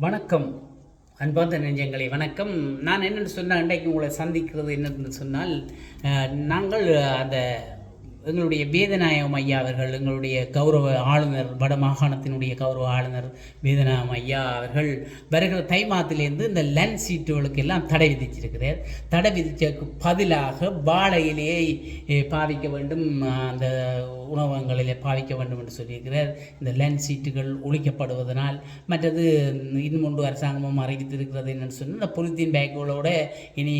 வணக்கம் அன்பார்ந்த நெஞ்சங்களே, வணக்கம். நான் என்னென்னு சொன்னால், இன்றைக்கு உங்களை சந்திக்கிறது என்னென்னு சொன்னால், நாங்கள் அந்த எங்களுடைய வேதநாயகம் ஐயா அவர்கள், எங்களுடைய கௌரவ ஆளுநர், வட மாகாணத்தினுடைய கௌரவ ஆளுநர் வேதநாயகம் ஐயா அவர்கள் வருகிற தை மாதத்திலேருந்து இந்த லன் சீட்டுகளுக்கு எல்லாம் தடை விதிச்சிருக்கிறார். தடை விதிச்சதுக்கு பதிலாக வாழை இலையை பாவிக்க வேண்டும், அந்த உணவகங்களிலே பாவிக்க வேண்டும் என்று சொல்லியிருக்கிறார். இந்த லன் சீட்டுகள் ஒழிக்கப்படுவதனால், மற்றது இன்னும் ஒன்று அரசாங்கமும் அறிவித்திருக்கிறது என்னென்னு சொன்னால், இந்த பொலித்தீன் பேக்குகளோட இனி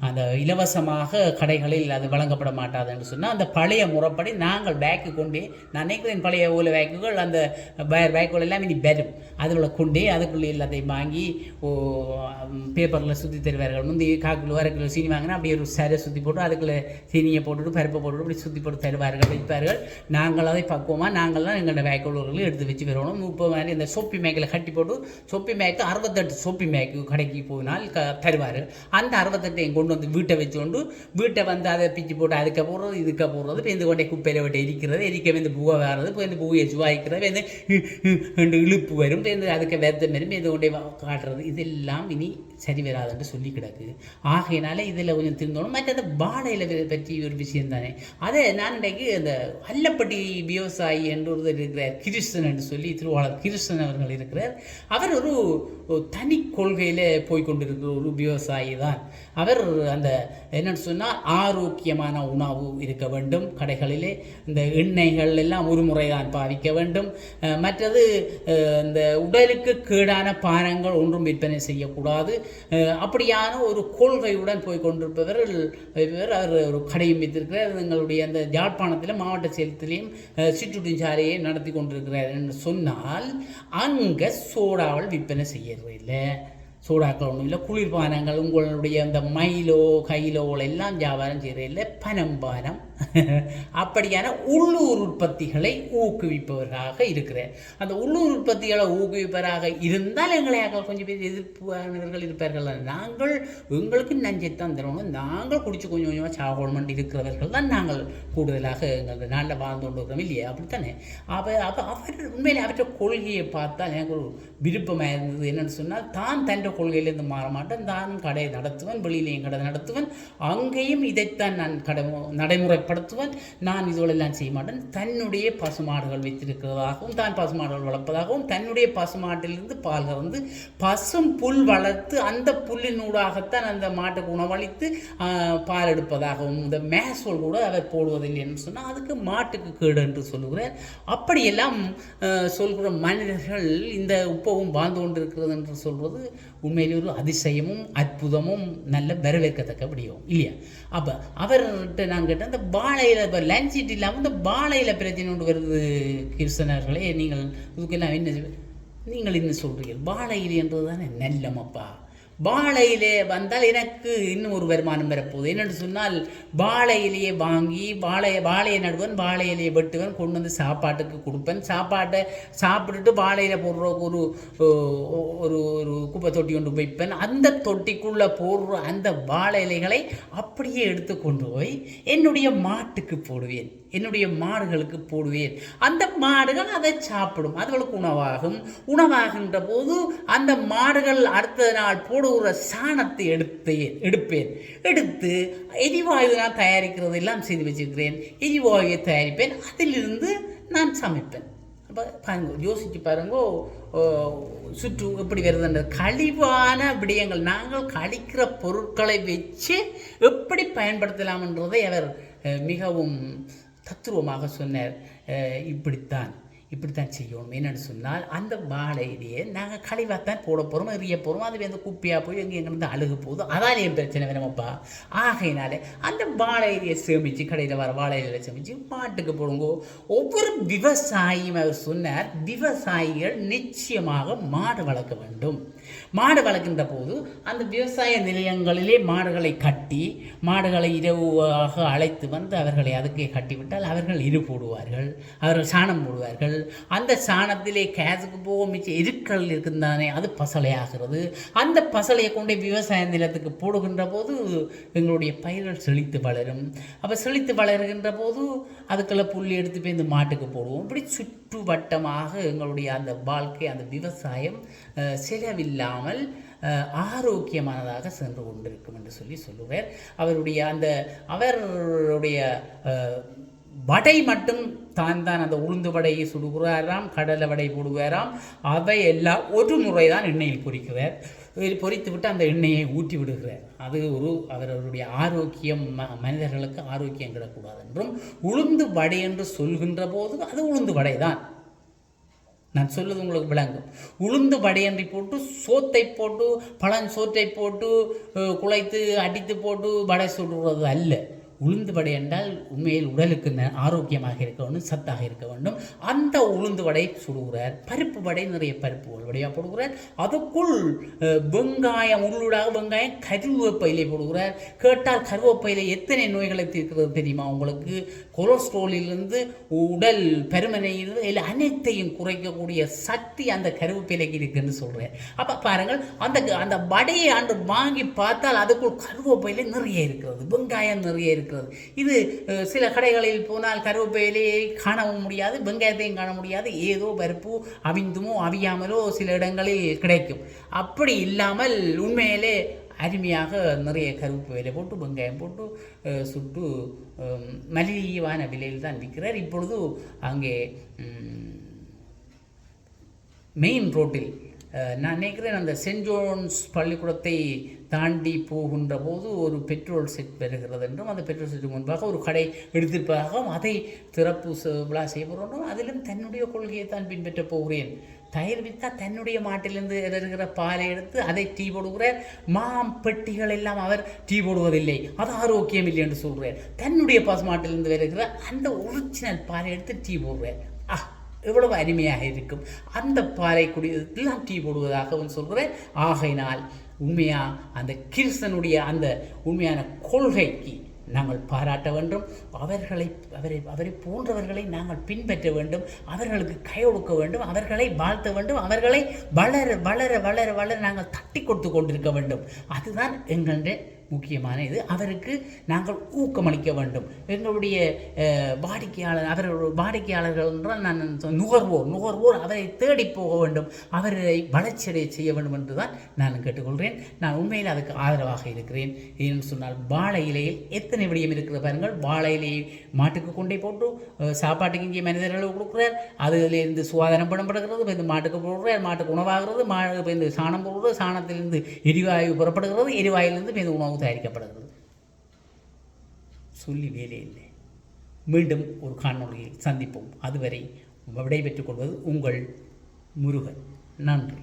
அந்த இலவசமாக கடைகளில் அது வழங்கப்பட மாட்டாது என்று சொன்னால், அந்த பழைய முறைப்படி நாங்கள் பேக்கு கொண்டே, நான் நினைக்கிறேன் பழைய ஓலை பேக்குகள், அந்த பேக்குகள் எல்லாம் இனி வரும், அதில் கொண்டே அதுக்குள்ளே எல்லாத்தையும் வாங்கி பேப்பரில் சுற்றி தருவார்கள். முந்தி 1/4 கிலோ 1/2 கிலோ சீனி வாங்கினா அப்படியே ஒரு சரை சுற்றி போட்டு அதுக்குள்ளே சீனியை போட்டுவிட்டு பருப்பை போட்டுவிட்டு அப்படி சுற்றி போட்டு தருவார்கள், வைப்பார்கள். நாங்கள் அதை பக்குவமாக நாங்கள் தான் எங்களோட பேக்குள்ளவர்களும் எடுத்து வச்சு வரணும். இப்போ மாதிரி இந்த சோப்பி மேக்கில் கட்டி போட்டு, சோப்பி மேக்கு 68 சோப்பி மேக்கு கடைக்கு போனால் தருவார்கள். அந்த 68 கொண்டு வந்து வீட்டை வச்சுக்கொண்டு, வீட்டை வந்து அதை பிச்சு போட்டு அதுக்க போடுறது, இதுக்க போடுறது, இப்போ இந்த கொண்டே குப்பையில் விட்டு எரிக்கிறது, எரிக்க வந்து பூவை வர்றது, இப்போ இந்த பூவையை சுவாய்க்கிறது, வந்து இழுப்பு வரும், அதுக்கு வெத்தம் வரும், இது கொண்டே காட்டுறது, இதெல்லாம் இனி சரி வராதுன்னு சொல்லி கிடக்கு. ஆகையினால இதில் கொஞ்சம் திருந்தோணும். மற்றது வாழையில் பற்றி ஒரு விஷயம் தானே, அதை நான் இன்றைக்கு அந்த அல்லப்பட்டி விவசாயி என்று ஒருத்தர் இருக்கிறார், கிருஷ்ணன் என்று சொல்லி, திருவாளர் கிருஷ்ணன் அவர்கள் இருக்கிறார். அவர் ஒரு தனி கொள்கையில் போய்கொண்டிருக்கிற ஒரு விவசாயி தான் அவர். அந்த என்னென்னு சொன்னால், ஆரோக்கியமான உணவு இருக்க வேண்டும், கடைகளிலே இந்த எண்ணெய்கள் எல்லாம் ஒரு முறை தான் பாவிக்க வேண்டும், மற்றது இந்த உடலுக்கு கேடான பானங்கள் ஒன்றும் விற்பனை செய்யக்கூடாது, அப்படியான ஒரு கொள்கையுடன் போய் கொண்டிருப்பவர்கள். அவர் ஒரு கடையும் வைத்திருக்கிறார். எங்களுடைய அந்த யாழ்ப்பாணத்தில் மாவட்ட செயலத்திலையும் சிற்றுண்டிச்சாலையை நடத்தி கொண்டிருக்கிறார் என்று சொன்னால், அங்கே சோடாவில் விற்பனை செய்யறது இல்லை, சோடாக்கள் ஒன்றும் இல்லை, குளிர்பானங்கள் உங்களுடைய அந்த மைலோ கைலோவில் எல்லாம் வியாபாரம் செய்கிறதில்லை, பனம்பானம் அப்படியான உள்ளூர் உற்பத்திகளை ஊக்குவிப்பவராக இருக்கிறார். அந்த உள்ளூர் உற்பத்திகளை ஊக்குவிப்பவராக இருந்தால் எங்களை கொஞ்சம் பேர் எதிர்ப்பானவர்கள் இருப்பார்கள். நாங்கள் எங்களுக்கு நஞ்சைத்தான் தரணும், நாங்கள் குடிச்சு கொஞ்சம் கொஞ்சமாக சாகோல்மெண்ட் இருக்கிறவர்கள் தான் நாங்கள் கூடுதலாக எங்கள் நாளில் வாழ்ந்து கொண்டு இருக்கிறோம் இல்லையா, அப்படித்தானே. அப்போ அவர் உண்மையிலே அவற்றை கொள்கையை பார்த்தால் எனக்கு ஒரு விருப்பமாக இருந்தது. என்னென்னு சொன்னால், தான் தன் கொள்கையிலேருந்து மாற மாட்டேன், தான் கடை நடத்துவன், வெளியிலேயும் கடை நடத்துவன், அங்கேயும் இதைத்தான் நான் நடைமுறைப்படுத்துவன், நான் இதோடெல்லாம் செய்ய மாட்டேன். தன்னுடைய பசுமாடுகள் வைத்திருக்கிறதாகவும், தான் பசுமாடுகள் வளர்ப்பதாகவும், தன்னுடைய பசுமாட்டிலிருந்து பால் கறந்து பசும் புல் வளர்த்து அந்த புல்லினூடாகத்தான் அந்த மாட்டுக்கு உணவளித்து பால் எடுப்பதாகவும், இந்த மேசோல் கூட அவர் போடுவதில்லை என்று சொன்னால் அதுக்கு மாட்டுக்கு கேடு என்று சொல்லுகிறார். அப்படியெல்லாம் சொல்கிற மனிதர்கள் இந்த உப்பவும் வாழ்ந்து கொண்டிருக்கிறது என்று சொல்வது உண்மையிலே ஒரு அதிசயமும் அற்புதமும் நல்ல வரவேற்கத்தக்க விடயம் இல்லையா. அப்போ அவர்கிட்ட நான் கேட்டேன், இந்த வாழையில் இப்போ லன்சீட் இல்லாமல் இந்த வாழையில் பிரச்சனை கொண்டு வருது கிருஷ்ணர்களே, நீங்கள் இதுக்கெல்லாம் நீங்கள் என்ன சொல்கிறீர்கள்? வாழையில் என்றது தானே நல்லமப்பா. வாழையிலே வந்தால் எனக்கு இன்னும் ஒரு வருமானம் வரப்போகுது. என்னென்னு சொன்னால், வாழையிலேயே வாங்கி வாழையை நடுவன், வாழையிலேயே வெட்டுவன், கொண்டு வந்து சாப்பாட்டுக்கு கொடுப்பேன், சாப்பாட்டை சாப்பிட்டுட்டு வாழையில் போடுற ஒரு ஒரு ஒரு குப்பை தொட்டி கொண்டு வைப்பேன், அந்த தொட்டிக்குள்ளே போடுற அந்த வாழை இலைகளை அப்படியே எடுத்து கொண்டு போய் என்னுடைய மாட்டுக்கு போடுவேன், என்னுடைய மாடுகளுக்கு போடுவேன். அந்த மாடுகள் அதை சாப்பிடும், அதுகளுக்கு உணவாகின்ற போது அந்த மாடுகள் அடுத்த நாள் போடுகிற சாணத்தை எடுத்து எரிவாயு நான் தயாரிக்கிறது எல்லாம் செய்து வச்சிருக்கிறேன், எரிவாயுவை தயாரிப்பேன், அதிலிருந்து நான் சமைப்பேன். அப்போ பாருங்க, யோசிச்சு பாருங்கோ, சுற்று எப்படி வருதுன்ற கழிவான விடயங்கள், நாங்கள் கழிக்கிற பொருட்களை வச்சு எப்படி பயன்படுத்தலாம்ன்றதை அவர் மிகவும் தத்துவமாக சொன்னார். இப்படித்தான் செய்யணும். என்னென்னு சொன்னால், அந்த வாழையிலேயே நாங்கள் கழிவாத்தான் போட போகிறோம், எறிய போகிறோம், அது வந்து குப்பையாக போய் எங்கேருந்து அழுகு போகுது, அதால் என் பிரச்சனை வேணுமப்பா. ஆகையினாலே அந்த வாழையிலேயே சேமித்து, கடையில் வர வாழையில சேமித்து மாட்டுக்கு போடுங்க. ஒவ்வொரு விவசாயியும் அவர் சொன்னார், விவசாயிகள் நிச்சயமாக மாடு வளர்க்க வேண்டும். மாடு வளர்க்கின்ற போது அந்த விவசாய நிலையங்களிலே மாடுகளை கட்டி, மாடுகளை இரவாக அழைத்து வந்து அவர்களை அதுக்கே கட்டிவிட்டால் அவர்கள் இரு போடுவார்கள், அவர்கள் சாணம் போடுவார்கள், அந்த சாணத்திலே கேஸுக்கு போக மிச்சம் எருக்கள் இருக்குந்தானே அது பசலையாகிறது. அந்த பசலையை கொண்டே விவசாய நிலத்துக்கு போடுகின்ற போது எங்களுடைய பயிர்கள் செழித்து வளரும். அப்போ செழித்து வளர்கின்ற போது அதுக்குள்ள புள்ளி எடுத்து போய் இந்த மாட்டுக்கு போடுவோம். இப்படி சுற்று வட்டமாக எங்களுடைய அந்த வாழ்க்கை, அந்த விவசாயம் செலவில்லாமல் ஆரோக்கியமானதாக சென்று கொண்டிருக்கும் என்று சொல்லுவார். அவருடைய வடை மட்டும் தான் அந்த உளுந்து வடையை சுடுகிறாராம், கடலை வடை போடுவாராம். அவை எல்லாம் ஒரு முறை தான் எண்ணெயில் பொரிக்கிறார். பொரித்து விட்டு அந்த எண்ணெயை ஊற்றி விடுகிறார். அது அவருடைய ஆரோக்கியம், மனிதர்களுக்கு ஆரோக்கியம் கிடக்கூடாது என்றும், உளுந்து வடை என்று சொல்கின்ற போது அது உளுந்து வடை தான். நான் சொல்லுது உங்களுக்கு விளங்கும். உளுந்து வடையன்றி போட்டு சோத்தை போட்டு பழஞ்சோற்றை போட்டு குழைத்து அடித்து போட்டு வடை சுடுறது அல்ல. உளுந்து வடை என்றால் உண்மையில் உடலுக்கு ஆரோக்கியமாக இருக்க வேண்டும், சத்தாக இருக்க வேண்டும். அந்த உளுந்து வடை சுடுகிறார். பருப்பு வடை நிறைய பருப்புகள் வடையாக போடுகிறார். அதுக்குள் வெங்காயம், உள்ளூடாக வெங்காயம், கருவேப்பையிலே போடுகிறார். கேட்டால் கருவேப்பையிலே எத்தனை நோய்களை தீர்க்கிறது தெரியுமா உங்களுக்கு? கொலஸ்ட்ராலிலிருந்து உடல் பருமனையிலிருந்து இல்லை அனைத்தையும் குறைக்கக்கூடிய சக்தி அந்த கருவேப்பிலைக்கு இருக்குன்னு சொல்கிறேன். அப்போ பாருங்கள், அந்த வடையை ஆண்டு வாங்கி பார்த்தால் அதுக்குள் கருவேப்பையிலே நிறைய இருக்கிறது, வெங்காயம் நிறைய இருக்கிறது. இது சில கடைகளில் போனால் கருவேப்பிலையை காணவும் முடியாது, வெங்காயத்தையும் காண முடியாது. ஏதோ பருப்பு அவிந்துமோ அவியாமலோ சில இடங்களில் கிடைக்கும். அப்படி இல்லாமல் உண்மையிலே அருமையாக நிறைய கருவேப்பிலை போட்டு வெங்காயம் போட்டு சுட்டு மலிவான விலையில் தான் விற்கிறார். இப்பொழுது அங்கே மெயின் ரோட்டில் நான் நினைக்கிறேன் அந்த சென்ட் ஜோன்ஸ் பள்ளிக்கூடத்தை தாண்டி போகின்ற போது ஒரு பெட்ரோல் செட் வருகிறது என்றும், அந்த பெட்ரோல் செட்டுக்கு முன்பாக ஒரு கடை எடுத்திருப்பதாகவும், அதை திறப்பு விழா செய்யப்படுறோம். அதிலும் தன்னுடைய கொள்கையை தான் பின்பற்றப் போகிறேன். தயிர் விற்றா தன்னுடைய மாட்டிலிருந்து இருக்கிற பாலை எடுத்து அதை டீ போடுகிறார். பெட்டிகள் எல்லாம் அவர் டீ போடுவதில்லை, அது ஆரோக்கியம் இல்லை என்று சொல்கிறார். தன்னுடைய பசுமாட்டிலிருந்து வருகிற அந்த ஒரிஜினல் பாலை எடுத்து டீ போடுறார். எவ்வளவு அருமையாக இருக்கும். அந்த பாலை குடியெல்லாம் டீ போடுவதாகவும் சொல்கிறேன். ஆகையினால் உண்மையாக அந்த கிறிஸ்தனுடைய அந்த உண்மையான கொள்கைக்கு நாங்கள் பாராட்ட வேண்டும். அவரை போன்றவர்களை நாங்கள் பின்பற்ற வேண்டும். அவர்களுக்கு கை கொடுக்க வேண்டும். அவர்களை வாழ்த்த வேண்டும். அவர்களை வளர வளர வளர வளர நாங்கள் தட்டி கொடுத்து கொண்டிருக்க வேண்டும். அதுதான் எங்களுடைய முக்கியமான இது. அவருக்கு நாங்கள் ஊக்கமளிக்க வேண்டும். எங்களுடைய வாடிக்கையாளர்கள் என்றால் நான் நுகர்வோர் அவரை தேடி போக வேண்டும், அவரை வளர்ச்சியடைய செய்ய வேண்டும் என்று தான் நான் கேட்டுக்கொள்கிறேன். நான் உண்மையில் அதுக்கு ஆதரவாக இருக்கிறேன். ஏன்னு சொன்னால் வாழை இலையில் எத்தனை விடயம் இருக்கிற பாருங்கள். வாழை இலையை மாட்டுக்கு கொண்டே போட்டு சாப்பாட்டுக்கு இங்கே மனிதர்களுக்கு கொடுக்குறார். அதிலிருந்து சுகாதாரம் பண்ணப்படுகிறது. இந்த மாட்டுக்கு போடுறார், மாட்டுக்கு உணவாகிறது. இந்த சாணம் போடுறது, சாணத்திலிருந்து எரிவாயு புறப்படுகிறது, எரிவாயிலிருந்து இந்த உணவு தயாரிக்கப்படுகிறது. சொல்லி வேலை இல்லை. மீண்டும் ஒரு காணொளியில் சந்திப்போம். அதுவரை விடைபெற்றுக் கொள்வது உங்கள் முருகன். நன்றி.